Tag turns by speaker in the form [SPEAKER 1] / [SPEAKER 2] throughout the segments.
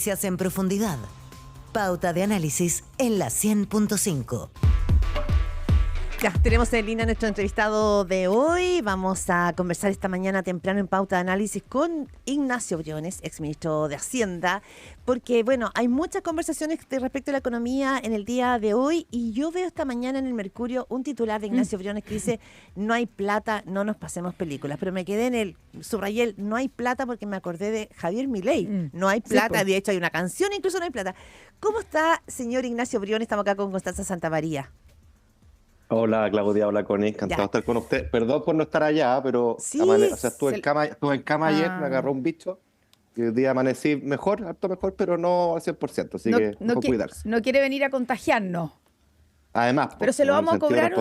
[SPEAKER 1] Noticias en profundidad. Pauta de análisis en la 100.5.
[SPEAKER 2] Ya, tenemos en línea a nuestro entrevistado de hoy. Vamos a conversar esta mañana temprano en Pauta de Análisis con Ignacio Briones, exministro de Hacienda, porque, bueno, hay muchas conversaciones respecto a la economía en el día de hoy y yo veo esta mañana en el Mercurio un titular de Ignacio Briones que dice: no hay plata, no nos pasemos películas. Pero me quedé en el subrayé, no hay plata, porque me acordé de Javier Milei. No hay plata, de hecho hay una canción, incluso no hay plata. ¿Cómo está, señor Ignacio Briones? Estamos acá con Constanza Santamaría.
[SPEAKER 3] Hola Claudia, hola Connie, encantado de estar con usted. Perdón por no estar allá, pero
[SPEAKER 2] sí,
[SPEAKER 3] estuve en cama ayer, me agarró un bicho y hoy día amanecí mejor, harto mejor, pero no al 100%, así que mejor cuidarse.
[SPEAKER 4] No quiere venir a contagiarnos.
[SPEAKER 3] Además,
[SPEAKER 4] pero se lo vamos a cobrar.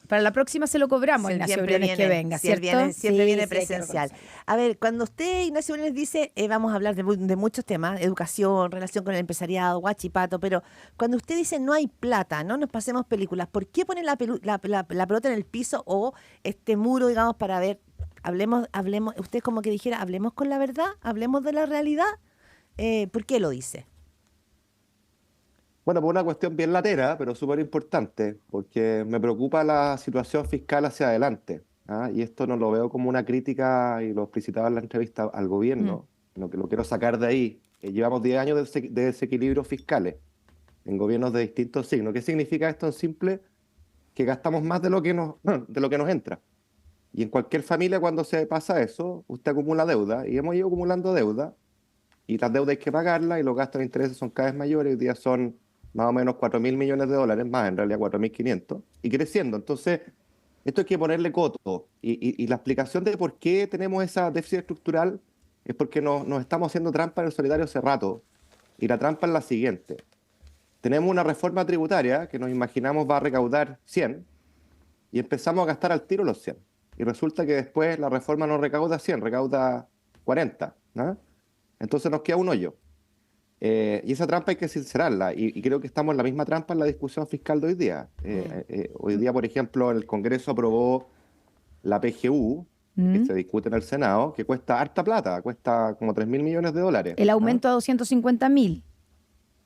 [SPEAKER 4] Para la próxima se lo cobramos,
[SPEAKER 2] sí,
[SPEAKER 4] Ignacio Briones, que venga, ¿cierto?
[SPEAKER 2] Siempre viene presencial. A ver, cuando usted, Ignacio Briones, dice, vamos a hablar de muchos temas, educación, relación con el empresariado, guachipato, pero cuando usted dice no hay plata, no nos pasemos películas, ¿por qué pone la pelota en el piso o este muro, digamos, para ver, hablemos, usted como que dijera, hablemos con la verdad, hablemos de la realidad? ¿Por qué lo dice?
[SPEAKER 3] Bueno, por una cuestión bien latera, pero súper importante, porque me preocupa la situación fiscal hacia adelante, ¿ah? Y esto no lo veo como una crítica, y lo explicitaba en la entrevista, al gobierno, lo que lo quiero sacar de ahí. Llevamos 10 años de desequilibrios fiscales en gobiernos de distintos signos. ¿Qué significa esto en simple? Que gastamos más de lo que nos entra. Y en cualquier familia, cuando se pasa eso, usted acumula deuda, y hemos ido acumulando deuda, y las deudas hay que pagarlas, y los gastos de intereses son cada vez mayores. Hoy día son más o menos 4.000 millones de dólares, más en realidad 4.500, y creciendo. Entonces, esto hay que ponerle coto. Y la explicación de por qué tenemos esa déficit estructural es porque nos estamos haciendo trampa en el solitario hace rato. Y la trampa es la siguiente. Tenemos una reforma tributaria que nos imaginamos va a recaudar 100, y empezamos a gastar al tiro los 100. Y resulta que después la reforma no recauda 100, recauda 40, ¿no? Entonces nos queda un hoyo. Y esa trampa hay que sincerarla, y creo que estamos en la misma trampa en la discusión fiscal de hoy día. Hoy día, por ejemplo, el Congreso aprobó la PGU, que se discute en el Senado, que cuesta harta plata, cuesta como 3.000 millones de dólares.
[SPEAKER 4] El aumento a 250.000.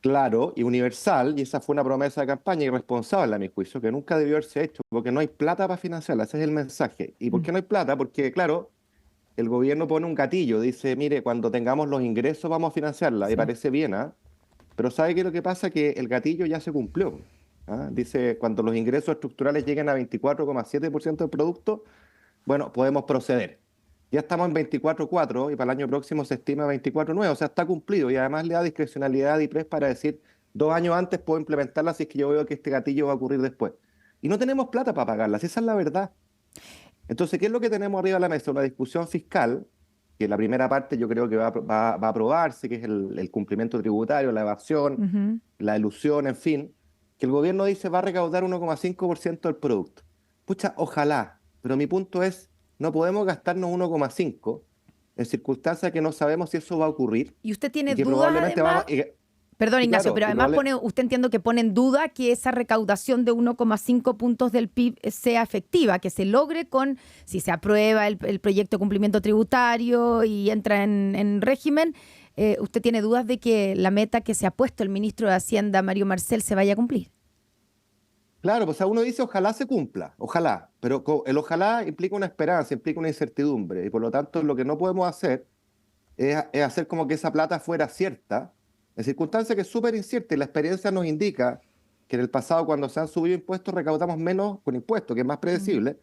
[SPEAKER 3] Claro, y universal, y esa fue una promesa de campaña irresponsable, a mi juicio, que nunca debió haberse hecho, porque no hay plata para financiarla, ese es el mensaje. ¿Y por qué no hay plata? Porque, claro, el gobierno pone un gatillo, dice, mire, cuando tengamos los ingresos vamos a financiarla, y parece bien, ¿ah? Pero ¿sabe qué es lo que pasa? Que el gatillo ya se cumplió, ¿ah? Dice, cuando los ingresos estructurales lleguen a 24,7% del producto, bueno, podemos proceder. Ya estamos en 24,4 y para el año próximo se estima 24,9, o sea, está cumplido, y además le da discrecionalidad a DIPRES para decir, 2 años antes puedo implementarla si es que yo veo que este gatillo va a ocurrir después. Y no tenemos plata para pagarla, esa es la verdad. Entonces, ¿qué es lo que tenemos arriba de la mesa? Una discusión fiscal, que la primera parte yo creo que va a aprobarse, que es el cumplimiento tributario, la evasión, la elusión, en fin, que el gobierno dice va a recaudar 1,5% del producto. Pucha, ojalá, pero mi punto es, no podemos gastarnos 1,5 en circunstancias que no sabemos si eso va a ocurrir.
[SPEAKER 4] ¿Y usted tiene dudas, además? Perdón, Ignacio, pero además usted entiendo que pone en duda que esa recaudación de 1,5 puntos del PIB sea efectiva, que se logre si se aprueba el proyecto de cumplimiento tributario y entra en régimen. ¿Usted tiene dudas de que la meta que se ha puesto el ministro de Hacienda, Mario Marcel, se vaya a cumplir?
[SPEAKER 3] Claro, pues uno dice ojalá se cumpla, ojalá, pero el ojalá implica una esperanza, implica una incertidumbre, y por lo tanto lo que no podemos hacer es hacer como que esa plata fuera cierta, en circunstancias que es súper incierta, y la experiencia nos indica que en el pasado, cuando se han subido impuestos, recaudamos menos con impuestos, que es más predecible,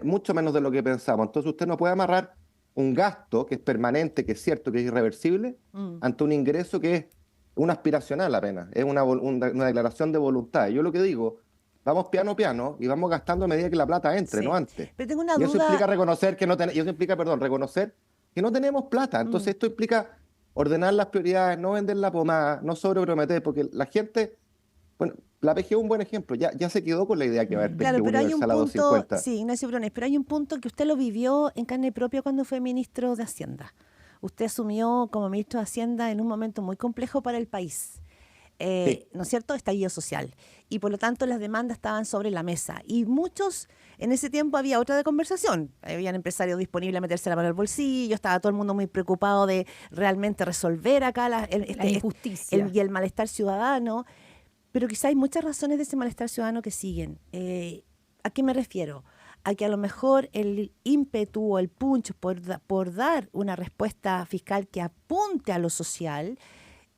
[SPEAKER 3] mucho menos de lo que pensamos. Entonces usted no puede amarrar un gasto que es permanente, que es cierto, que es irreversible, ante un ingreso que es un aspiracional apenas, es una declaración de voluntad. Y yo lo que digo, vamos piano a piano y vamos gastando a medida que la plata entre, no antes.
[SPEAKER 2] Pero tengo una
[SPEAKER 3] duda. Eso implica reconocer que reconocer que no tenemos plata. Entonces esto implica ordenar las prioridades, no vender la pomada, no sobreprometer, porque la gente, bueno, la PGU es un buen ejemplo, ya se quedó con la idea que va a haber PGU universal a 250.
[SPEAKER 2] Sí, Ignacio Briones, pero hay un punto que usted lo vivió en carne propia cuando fue ministro de Hacienda. Usted asumió como ministro de Hacienda en un momento muy complejo para el país. ¿no es cierto?, estallido social. Y por lo tanto las demandas estaban sobre la mesa. Y muchos, en ese tiempo había otra de conversación. Habían empresarios disponibles a meterse la mano al bolsillo, estaba todo el mundo muy preocupado de realmente resolver acá la injusticia y el malestar ciudadano. Pero quizá hay muchas razones de ese malestar ciudadano que siguen. ¿A qué me refiero? A que a lo mejor el ímpetu o el punch por dar una respuesta fiscal que apunte a lo social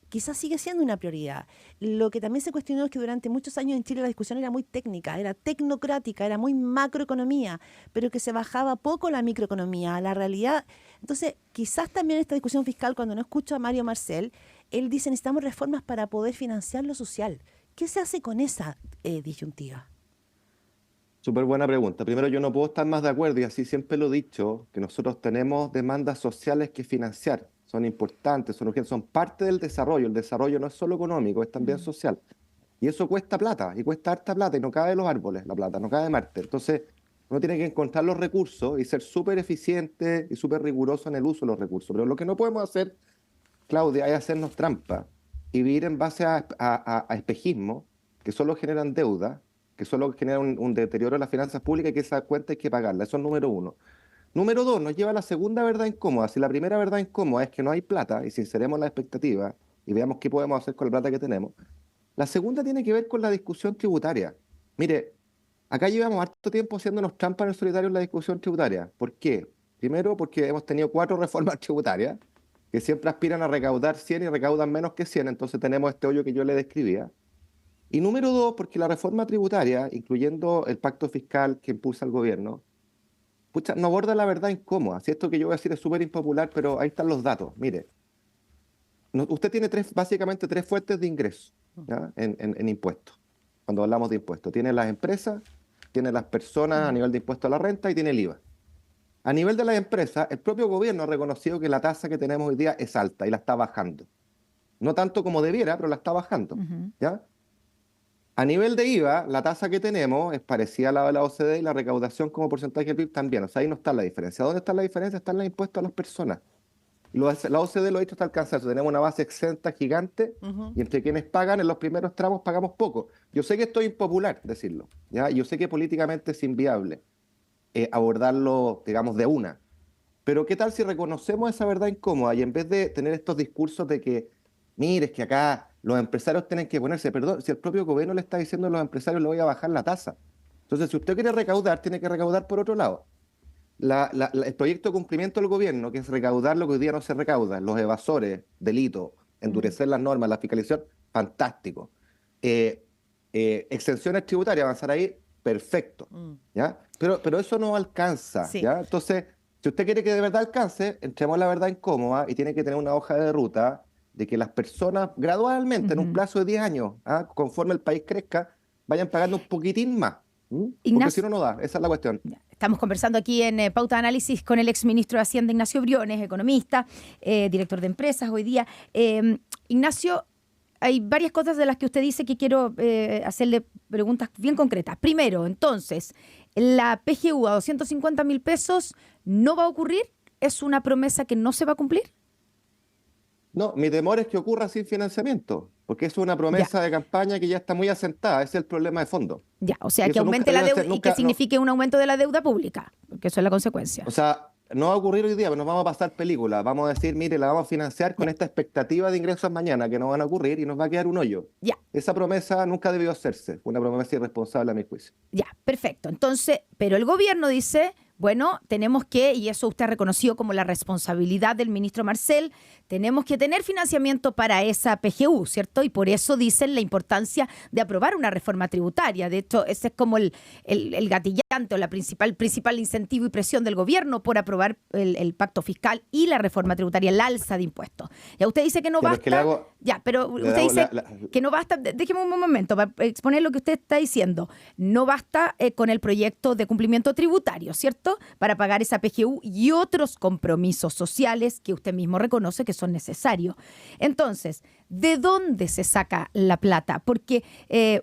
[SPEAKER 2] quizás sigue siendo una prioridad. Lo que también se cuestionó es que durante muchos años en Chile la discusión era muy técnica, era tecnocrática, era muy macroeconomía, pero que se bajaba poco la microeconomía, la realidad. Entonces, quizás también esta discusión fiscal, cuando no escucho a Mario Marcel, él dice necesitamos reformas para poder financiar lo social. ¿Qué se hace con esa disyuntiva?
[SPEAKER 3] Súper buena pregunta. Primero, yo no puedo estar más de acuerdo, y así siempre lo he dicho, que nosotros tenemos demandas sociales que financiar. Son importantes, son urgentes, son parte del desarrollo. El desarrollo no es solo económico, es también social. Y eso cuesta plata, y cuesta harta plata, y no cae de los árboles la plata, no cae de Marte. Entonces, uno tiene que encontrar los recursos y ser súper eficiente y súper riguroso en el uso de los recursos. Pero lo que no podemos hacer, Claudia, es hacernos trampa y vivir en base a espejismo, que solo generan deuda, que solo generan un deterioro de las finanzas públicas, y que esa cuenta hay que pagarla. Eso es número uno. Número dos, nos lleva a la segunda verdad incómoda. Si la primera verdad incómoda es que no hay plata, y sinceremos la expectativa y veamos qué podemos hacer con la plata que tenemos, la segunda tiene que ver con la discusión tributaria. Mire, acá llevamos harto tiempo haciéndonos trampa en el solitario en la discusión tributaria. ¿Por qué? Primero, porque hemos tenido 4 reformas tributarias que siempre aspiran a recaudar 100 y recaudan menos que 100, entonces tenemos este hoyo que yo le describía. Y número dos, porque la reforma tributaria, incluyendo el pacto fiscal que impulsa el gobierno, no aborda la verdad incómoda. Si esto que yo voy a decir es súper impopular, pero ahí están los datos. Mire, usted tiene básicamente tres fuentes de ingreso, ¿ya?, en impuestos. Cuando hablamos de impuestos, tiene las empresas, tiene las personas a nivel de impuesto a la renta y tiene el IVA. A nivel de las empresas, el propio gobierno ha reconocido que la tasa que tenemos hoy día es alta y la está bajando. No tanto como debiera, pero la está bajando, ¿ya? A nivel de IVA, la tasa que tenemos es parecida a la de la OCDE, y la recaudación como porcentaje del PIB también. O sea, ahí no está la diferencia. ¿Dónde está la diferencia? Está en los impuestos a las personas. La OCDE lo ha dicho hasta alcanzar. Tenemos una base exenta gigante, y entre quienes pagan en los primeros tramos pagamos poco. Yo sé que esto es impopular decirlo, ¿ya? Yo sé que políticamente es inviable abordarlo, digamos, de una. Pero ¿qué tal si reconocemos esa verdad incómoda y en vez de tener estos discursos de que, mire, es que acá los empresarios tienen que ponerse, perdón, si el propio gobierno le está diciendo a los empresarios le voy a bajar la tasa? Entonces, si usted quiere recaudar, tiene que recaudar por otro lado. El proyecto de cumplimiento del gobierno, que es recaudar lo que hoy día no se recauda, los evasores, delitos, endurecer las normas, la fiscalización, fantástico. Exenciones tributarias, avanzar ahí, perfecto, ¿ya? Pero eso no alcanza, sí, ¿ya? Entonces, si usted quiere que de verdad alcance, entremos a la verdad incómoda y tiene que tener una hoja de ruta de que las personas gradualmente, en un plazo de 10 años, conforme el país crezca, vayan pagando un poquitín más. Porque si no, no da. Esa es la cuestión.
[SPEAKER 4] Estamos conversando aquí en Pauta de Análisis con el exministro de Hacienda, Ignacio Briones, economista, director de empresas hoy día. Ignacio, hay varias cosas de las que usted dice que quiero hacerle preguntas bien concretas. Primero, entonces, la PGU a 250.000 pesos no va a ocurrir. ¿Es una promesa que no se va a cumplir?
[SPEAKER 3] No, mi temor es que ocurra sin financiamiento, porque es una promesa de campaña que ya está muy asentada. Ese es el problema de fondo.
[SPEAKER 4] Ya, o sea, que aumente la deuda y que signifique un aumento de la deuda pública, porque eso es la consecuencia.
[SPEAKER 3] O sea, no va a ocurrir hoy día, pero nos vamos a pasar película. Vamos a decir, mire, la vamos a financiar con esta expectativa de ingresos mañana, que no van a ocurrir, y nos va a quedar un hoyo.
[SPEAKER 4] Ya.
[SPEAKER 3] Esa promesa nunca debió hacerse. Fue una promesa irresponsable a mi juicio.
[SPEAKER 4] Ya, perfecto. Entonces, pero el gobierno dice, bueno, tenemos que, y eso usted ha reconocido como la responsabilidad del ministro Marcel, tenemos que tener financiamiento para esa PGU, ¿cierto? Y por eso dicen la importancia de aprobar una reforma tributaria. De hecho, ese es como el gatillante o la principal incentivo y presión del gobierno por aprobar el pacto fiscal y la reforma tributaria, el alza de impuestos. Ya usted dice que no basta. Pero usted dice que no basta. Déjeme un momento para exponer lo que usted está diciendo. No basta con el proyecto de cumplimiento tributario, ¿cierto?, para pagar esa PGU y otros compromisos sociales que usted mismo reconoce que son necesarios. Entonces, ¿de dónde se saca la plata? Porque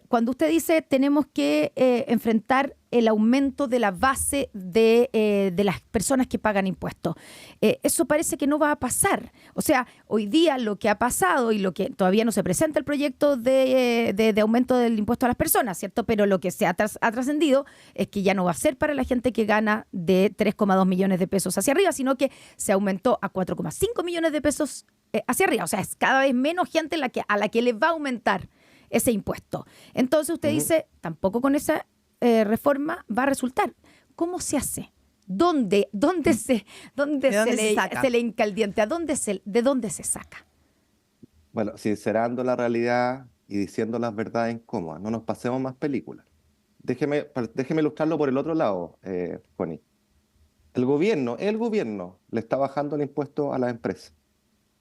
[SPEAKER 4] cuando usted dice tenemos que enfrentar el aumento de la base de las personas que pagan impuestos. Eso parece que no va a pasar. O sea, hoy día lo que ha pasado y lo que todavía no se presenta el proyecto de aumento del impuesto a las personas, ¿cierto? Pero lo que se ha trascendido es que ya no va a ser para la gente que gana de 3,2 millones de pesos hacia arriba, sino que se aumentó a 4,5 millones de pesos hacia arriba. O sea, es cada vez menos gente a la que le va a aumentar ese impuesto. Entonces usted dice, tampoco con esa reforma va a resultar. ¿Cómo se hace? ¿Dónde se le hinca el diente? ¿De dónde se saca?
[SPEAKER 3] Bueno, sincerando la realidad y diciendo las verdades incómodas, no nos pasemos más películas. Déjeme ilustrarlo por el otro lado, Connie. El gobierno le está bajando el impuesto a las empresas,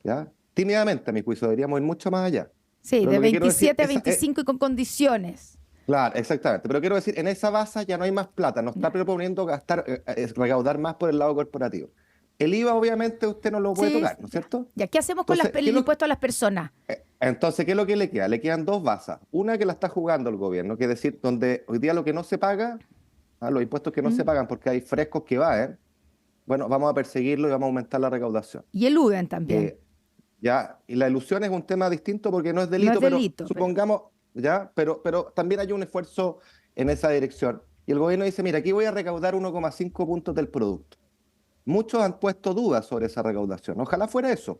[SPEAKER 3] ¿ya? Tímidamente, a mi juicio, deberíamos ir mucho más allá.
[SPEAKER 4] Sí,
[SPEAKER 3] Pero
[SPEAKER 4] de 27 a 25 y con condiciones.
[SPEAKER 3] Claro, exactamente. Pero quiero decir, en esa base ya no hay más plata. No está proponiendo recaudar más por el lado corporativo. El IVA, obviamente, usted no lo puede tocar, ¿no es cierto?
[SPEAKER 4] ¿Ya qué hacemos con el impuesto a las personas?
[SPEAKER 3] Entonces, ¿qué es lo que le queda? Le quedan dos bases. Una que la está jugando el gobierno, que es decir, donde hoy día lo que no se paga, los impuestos que no se pagan porque hay frescos que van, bueno, vamos a perseguirlo y vamos a aumentar la recaudación.
[SPEAKER 4] Y eluden también.
[SPEAKER 3] Ya, y la ilusión es un tema distinto porque no es delito, pero supongamos, ya, pero también hay un esfuerzo en esa dirección. Y el gobierno dice, mira, aquí voy a recaudar 1,5 puntos del producto. Muchos han puesto dudas sobre esa recaudación. Ojalá fuera eso,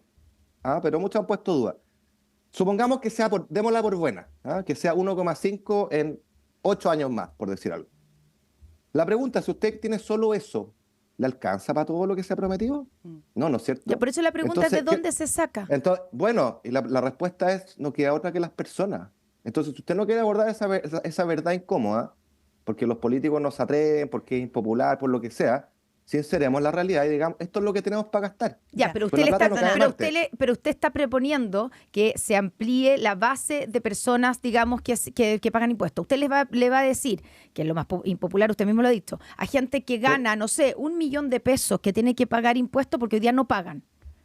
[SPEAKER 3] pero muchos han puesto dudas. Supongamos que sea, démosla por buena, que sea 1,5 en 8 años más, por decir algo. La pregunta es, si usted tiene solo eso, ¿le alcanza para todo lo que se ha prometido? No, ¿no es cierto?
[SPEAKER 4] Ya, por eso la pregunta es, ¿de dónde se saca?
[SPEAKER 3] Entonces, bueno, y la respuesta es, no queda otra que las personas. Entonces, si usted no quiere abordar esa verdad incómoda, porque los políticos no se atreven, porque es impopular, por lo que sea, sinceremos la realidad y digamos, esto es lo que tenemos para gastar.
[SPEAKER 4] Ya, pero usted está proponiendo que se amplíe la base de personas, digamos, que pagan impuestos. Usted le va a decir, que es lo más impopular, usted mismo lo ha dicho, a gente que gana, no sé, 1 millón de pesos que tiene que pagar impuestos porque hoy día no pagan.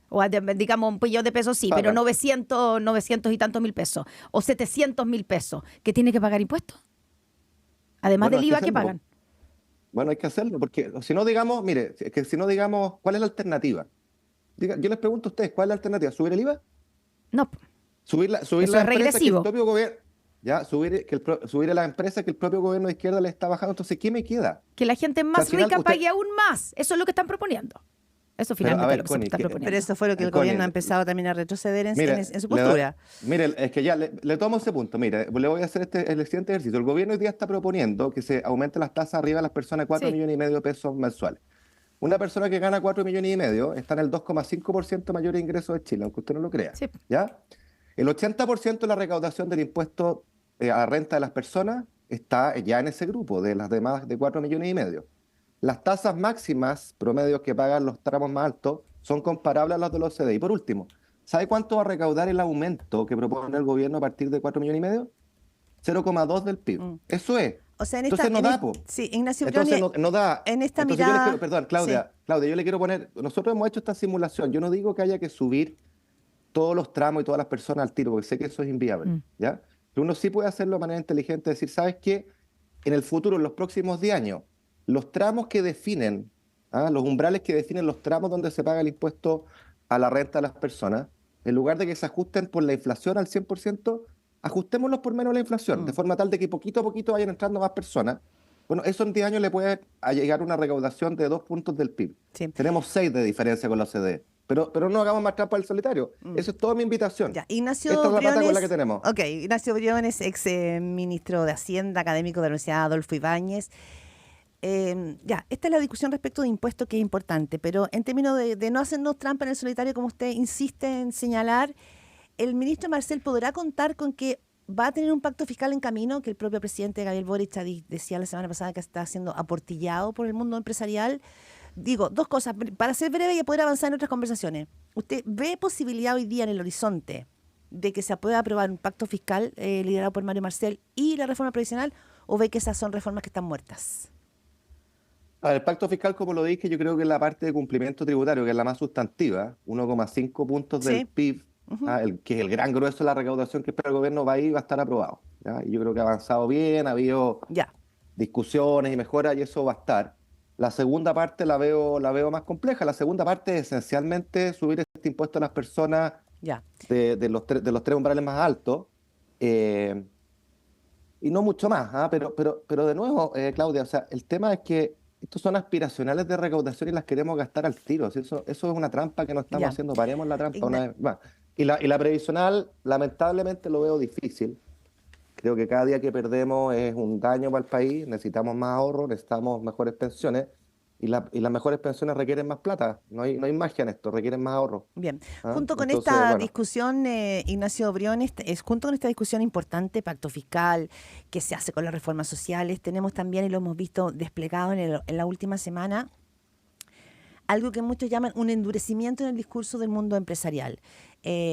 [SPEAKER 4] O digamos 1 millón de pesos sí, pero 900 y tantos mil pesos. O 700.000 pesos que tiene que pagar impuestos. Además del IVA que pagan.
[SPEAKER 3] Bueno, hay que hacerlo, porque si no digamos, mire, es que si no digamos, ¿cuál es la alternativa? Yo les pregunto a ustedes, ¿cuál es la alternativa? ¿Subir el IVA?
[SPEAKER 4] No.
[SPEAKER 3] Subir la
[SPEAKER 4] Eso
[SPEAKER 3] empresa
[SPEAKER 4] es regresivo.
[SPEAKER 3] que el propio gobierno, ya, subir a la empresa que el propio gobierno de izquierda le está bajando. Entonces, ¿qué me queda?
[SPEAKER 4] Que la gente más rica pague aún más. Eso es lo que están proponiendo. Eso finalmente es lo que se está proponiendo.
[SPEAKER 2] Pero eso fue lo que el gobierno ha empezado también a retroceder en su postura.
[SPEAKER 3] Mire, es que ya le tomo ese punto. Mire, le voy a hacer el siguiente ejercicio. El gobierno hoy día está proponiendo que se aumente las tasas arriba de las personas a 4,5 millones de pesos mensuales. Una persona que gana 4,5 millones está en el 2,5% mayor de ingresos de Chile, aunque usted no lo crea.
[SPEAKER 4] Sí.
[SPEAKER 3] ¿Ya? El 80% de la recaudación del impuesto a la renta de las personas está ya en ese grupo, de las demás de 4,5 millones. Las tasas máximas promedios que pagan los tramos más altos son comparables a las de los OCDE. Y por último, ¿sabe cuánto va a recaudar el aumento que propone el gobierno a partir de 4,5 millones? 0,2 del PIB. Eso es.
[SPEAKER 2] O sea,
[SPEAKER 3] entonces no da,
[SPEAKER 2] sí, Ignacio
[SPEAKER 3] Entonces no da.
[SPEAKER 2] En esta
[SPEAKER 3] entonces
[SPEAKER 2] mirada...
[SPEAKER 3] Perdón, Claudia, yo le quiero poner... Nosotros hemos hecho esta simulación. Yo no digo que haya que subir todos los tramos y todas las personas al tiro, porque sé que eso es inviable, ¿ya? Pero uno sí puede hacerlo de manera inteligente, decir, ¿sabes qué? En el futuro, en los próximos 10 años, los tramos que definen, los umbrales que definen los tramos donde se paga el impuesto a la renta de las personas, en lugar de que se ajusten por la inflación al 100%, ajustémoslos por menos la inflación, de forma tal de que poquito a poquito vayan entrando más personas. Bueno, eso en 10 años le puede llegar una recaudación de 2 puntos del PIB. Sí. Tenemos 6 de diferencia con la OCDE. Pero no hagamos más trampa al solitario. Eso es toda mi invitación.
[SPEAKER 2] Ya, Ignacio
[SPEAKER 3] Esta es la
[SPEAKER 2] Briones,
[SPEAKER 3] plata con la que tenemos.
[SPEAKER 2] Ok, Ignacio Briones, ex ministro de Hacienda, académico de la Universidad Adolfo Ibáñez. Esta es la discusión respecto de impuestos, que es importante, pero en términos de no hacernos trampa en el solitario, como usted insiste en señalar, ¿el ministro Marcel podrá contar con que va a tener un pacto fiscal en camino, que el propio presidente Gabriel Boric decía la semana pasada que está siendo aportillado por el mundo empresarial? Digo, dos cosas, para ser breve y poder avanzar en otras conversaciones. ¿Usted ve posibilidad hoy día en el horizonte de que se pueda aprobar un pacto fiscal liderado por Mario Marcel y la reforma previsional, o ve que esas son reformas que están muertas?
[SPEAKER 3] El pacto fiscal, como lo dije, yo creo que es la parte de cumplimiento tributario, que es la más sustantiva, 1,5 puntos del PIB, que es el gran grueso de la recaudación que espera el gobierno, va a estar aprobado, ¿ya? Y yo creo que ha avanzado bien, ha habido discusiones y mejoras, y eso va a estar. La segunda parte la veo más compleja. La segunda parte es esencialmente subir este impuesto a las personas
[SPEAKER 2] Ya.
[SPEAKER 3] de los tres umbrales más altos, y no mucho más, ¿ah? Pero de nuevo, Claudia, o sea, el tema es que estos son aspiracionales de recaudación y las queremos gastar al tiro. ¿Sí? Eso es una trampa que no estamos
[SPEAKER 2] Ya.
[SPEAKER 3] haciendo. Paremos la trampa una vez más. Y la previsional, lamentablemente, lo veo difícil. Creo que cada día que perdemos es un daño para el país. Necesitamos más ahorro, necesitamos mejores pensiones. Y las mejores pensiones requieren más plata. No hay magia en esto, requieren más ahorro.
[SPEAKER 2] Bien,
[SPEAKER 3] ¿Ah?
[SPEAKER 2] junto con
[SPEAKER 3] Entonces,
[SPEAKER 2] esta
[SPEAKER 3] bueno.
[SPEAKER 2] discusión, Ignacio Briones, junto con esta discusión importante, pacto fiscal, que se hace con las reformas sociales, tenemos también, y lo hemos visto desplegado en la última semana, algo que muchos llaman un endurecimiento en el discurso del mundo empresarial.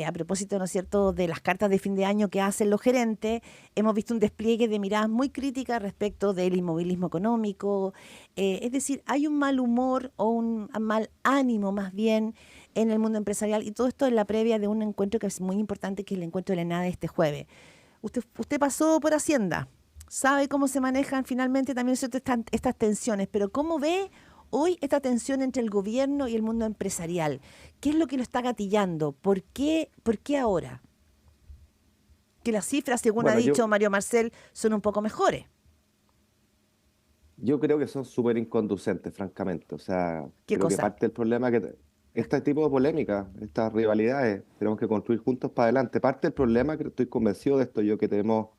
[SPEAKER 2] A propósito, ¿no es cierto?, de las cartas de fin de año que hacen los gerentes, hemos visto un despliegue de miradas muy críticas respecto del inmovilismo económico. Es decir, hay un mal humor o un mal ánimo más bien en el mundo empresarial, y todo esto en la previa de un encuentro que es muy importante, que es el encuentro de la ENADE este jueves. Usted pasó por Hacienda, sabe cómo se manejan finalmente también estas tensiones, pero ¿cómo ve hoy esta tensión entre el gobierno y el mundo empresarial? ¿Qué es lo que lo está gatillando? ¿Por qué ahora? Que las cifras, según ha dicho Mario Marcel, son un poco mejores.
[SPEAKER 3] Yo creo que son súper inconducentes, francamente. O sea,
[SPEAKER 2] ¿Qué
[SPEAKER 3] creo que
[SPEAKER 2] cosa?
[SPEAKER 3] parte del problema este tipo de polémicas, estas rivalidades, tenemos que construir juntos para adelante. Parte del problema, que estoy convencido de esto yo, que tenemos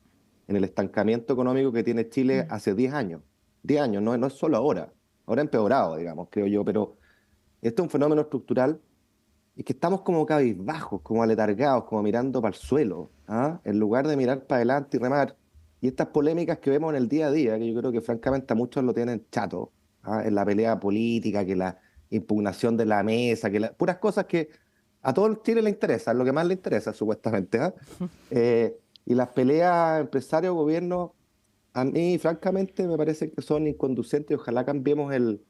[SPEAKER 3] en el estancamiento económico que tiene Chile hace 10 años. 10 años, no es solo ahora. Ahora ha empeorado, digamos, creo yo, pero esto es un fenómeno estructural y que estamos como cabizbajos, como aletargados, como mirando para el suelo, ¿ah? En lugar de mirar para adelante y remar. Y estas polémicas que vemos en el día a día, que yo creo que francamente a muchos lo tienen chato, ¿ah? En la pelea política, que la impugnación de la mesa, puras cosas que a todo el Chile le interesan, lo que más le interesa supuestamente, ¿ah? Y las peleas empresario-gobierno, a mí francamente me parece que son inconducentes, y ojalá cambiemos el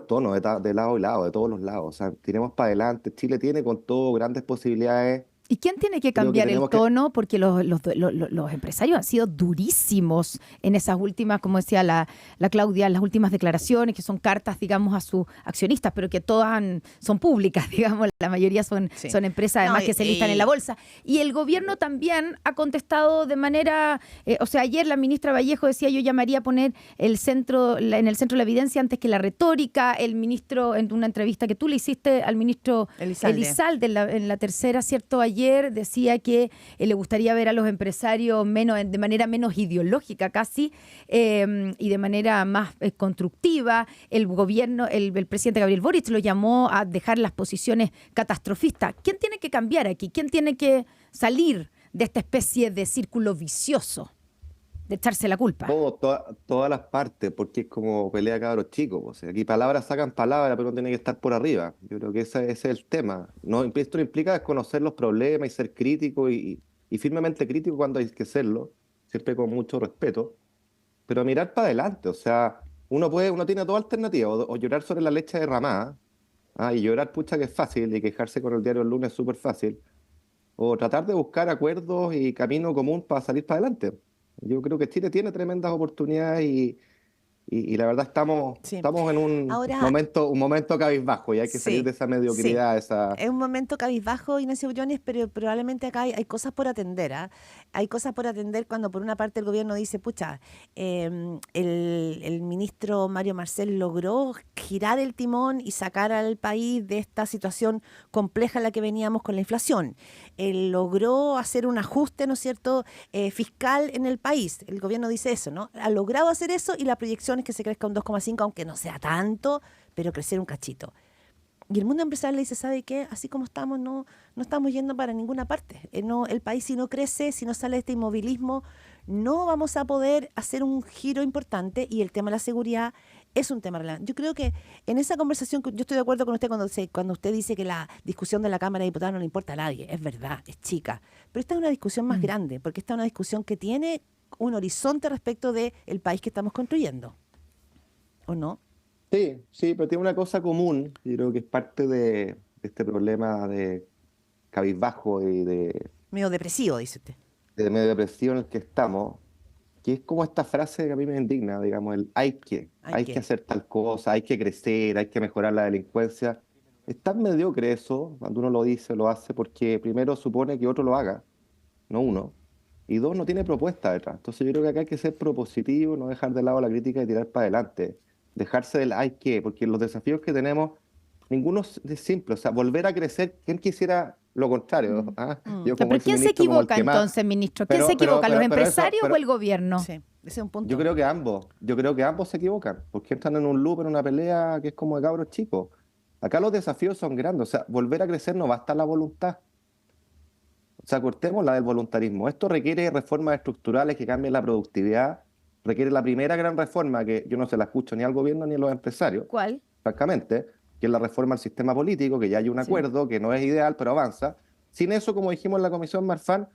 [SPEAKER 3] tono de lado y lado, de todos los lados. O sea, tiremos para adelante. Chile tiene con todo grandes posibilidades.
[SPEAKER 4] ¿Y quién tiene que
[SPEAKER 3] Creo que
[SPEAKER 4] cambiar el
[SPEAKER 3] tenemos
[SPEAKER 4] tono? Porque los empresarios han sido durísimos en esas últimas, como decía la Claudia, en las últimas declaraciones, que son cartas, digamos, a sus accionistas, pero que todas son públicas, digamos, la mayoría son empresas además que se listan en la bolsa. Y el gobierno también ha contestado de manera, o sea, ayer la ministra Vallejo decía, yo llamaría a poner en el centro la evidencia antes que la retórica. El ministro, en una entrevista que tú le hiciste al ministro Elizalde en la tercera, ¿cierto?, ayer decía que le gustaría ver a los empresarios de manera menos ideológica casi, y de manera más constructiva. El gobierno, el presidente Gabriel Boric lo llamó a dejar las posiciones catastrofistas. ¿Quién tiene que cambiar aquí? ¿Quién tiene que salir de esta especie de círculo vicioso de echarse la culpa?
[SPEAKER 3] Todas las partes, porque es como pelea cabros chicos. O sea, aquí palabras sacan palabras, pero no tiene que estar por arriba. Yo creo que ese es el tema. Esto no implica desconocer los problemas y ser crítico y firmemente crítico cuando hay que serlo, siempre con mucho respeto, pero mirar para adelante. O sea, uno tiene dos alternativas, o llorar sobre la leche derramada, y llorar, pucha, que es fácil, y quejarse con el diario El Lunes es súper fácil, o tratar de buscar acuerdos y camino común para salir para adelante. Yo creo que Chile tiene tremendas oportunidades y la verdad estamos en un momento cabizbajo, y hay que salir de esa mediocridad.
[SPEAKER 2] Es un momento cabizbajo, Ignacio Briones, pero probablemente acá hay cosas por atender, ¿ah? Hay cosas por atender cuando por una parte el gobierno dice, pucha, el ministro Mario Marcel logró girar el timón y sacar al país de esta situación compleja en la que veníamos con la inflación. Él logró hacer un ajuste, ¿no es cierto?, fiscal en el país. El gobierno dice eso, ¿no? Ha logrado hacer eso, y la proyección es que se crezca un 2,5, aunque no sea tanto, pero crecer un cachito. Y el mundo empresarial le dice, ¿sabe qué? Así como estamos, no estamos yendo para ninguna parte. El país, si no crece, si no sale de este inmovilismo, no vamos a poder hacer un giro importante, y el tema de la seguridad es un tema relevante. Yo creo que en esa conversación, yo estoy de acuerdo con usted cuando usted dice que la discusión de la Cámara de Diputados no le importa a nadie. Es verdad, es chica. Pero esta es una discusión más grande, porque esta es una discusión que tiene un horizonte respecto del país que estamos construyendo. ¿O no?
[SPEAKER 3] Sí, pero tiene una cosa común. Yo creo que es parte de este problema de cabizbajo y de
[SPEAKER 2] medio depresivo, dice usted.
[SPEAKER 3] medio depresivo en el que estamos, que es como esta frase que a mí me indigna, digamos, el hay que hacer tal cosa, hay que crecer, hay que mejorar la delincuencia. Es tan mediocre eso, cuando uno lo dice, lo hace, porque primero supone que otro lo haga, no uno, y dos, no tiene propuesta detrás. Entonces yo creo que acá hay que ser propositivo, no dejar de lado la crítica y tirar para adelante, dejarse del hay que, porque los desafíos que tenemos, ninguno es simple, o sea, volver a crecer, ¿quién quisiera lo contrario? ¿Ah? Yo como
[SPEAKER 4] ¿Pero quién se equivoca entonces, ministro? ¿Quién se equivoca, los empresarios o el gobierno?
[SPEAKER 2] Sí, ese es un punto.
[SPEAKER 3] Yo creo que ambos se equivocan, porque entran en un loop, en una pelea que es como de cabros chicos. Acá los desafíos son grandes, o sea, volver a crecer no basta la voluntad. O sea, cortemos la del voluntarismo. Esto requiere reformas estructurales que cambien la productividad, requiere la primera gran reforma que yo no se la escucho ni al gobierno ni a los empresarios.
[SPEAKER 4] ¿Cuál?
[SPEAKER 3] Francamente, que es la reforma al sistema político, que ya hay un acuerdo, que no es ideal, pero avanza. Sin eso, como dijimos en la Comisión Marfan,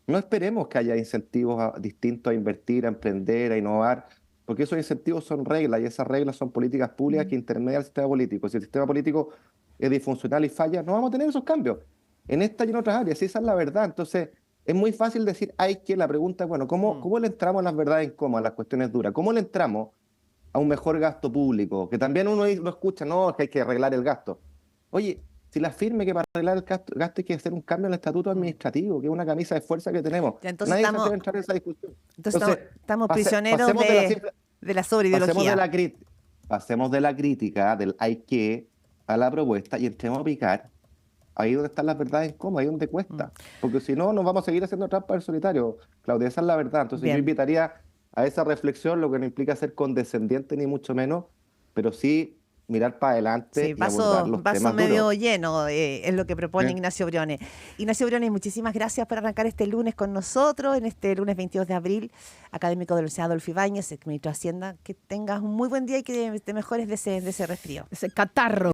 [SPEAKER 3] no esperemos que haya incentivos distintos a invertir, a emprender, a innovar, porque esos incentivos son reglas y esas reglas son políticas públicas que intermedian el sistema político. Si el sistema político es disfuncional y falla, no vamos a tener esos cambios. En esta y en otras áreas, esa es la verdad. Entonces, es muy fácil decir, la pregunta es, bueno, ¿cómo le entramos a las verdades incómodas, a las cuestiones duras? ¿Cómo le entramos a un mejor gasto público? Que también uno lo escucha, no, que hay que arreglar el gasto. Oye, si la firme que para arreglar el gasto hay que hacer un cambio en el estatuto administrativo, que es una camisa de fuerza que tenemos.
[SPEAKER 2] Ya, entonces
[SPEAKER 3] nadie se atreve a entrar en esa discusión.
[SPEAKER 2] Entonces estamos prisioneros de la sobreideología.
[SPEAKER 3] Pasemos de la crítica, del hay que, a la propuesta y entremos a picar ahí donde están las verdades incómodas, ahí donde cuesta. Porque si no, nos vamos a seguir haciendo trampa al solitario. Claudia, esa es la verdad. Entonces yo invitaría a esa reflexión, lo que no implica ser condescendiente ni mucho menos, pero sí mirar para adelante y abordar los temas
[SPEAKER 2] medio
[SPEAKER 3] duros.
[SPEAKER 2] lleno es lo que propone Ignacio Briones. Ignacio Briones, muchísimas gracias por arrancar este lunes con nosotros, en este lunes 22 de abril, académico de la Universidad Adolfo Ibáñez, exministro de Hacienda. Que tengas un muy buen día y que te mejores de ese resfrío.
[SPEAKER 4] Ese catarro.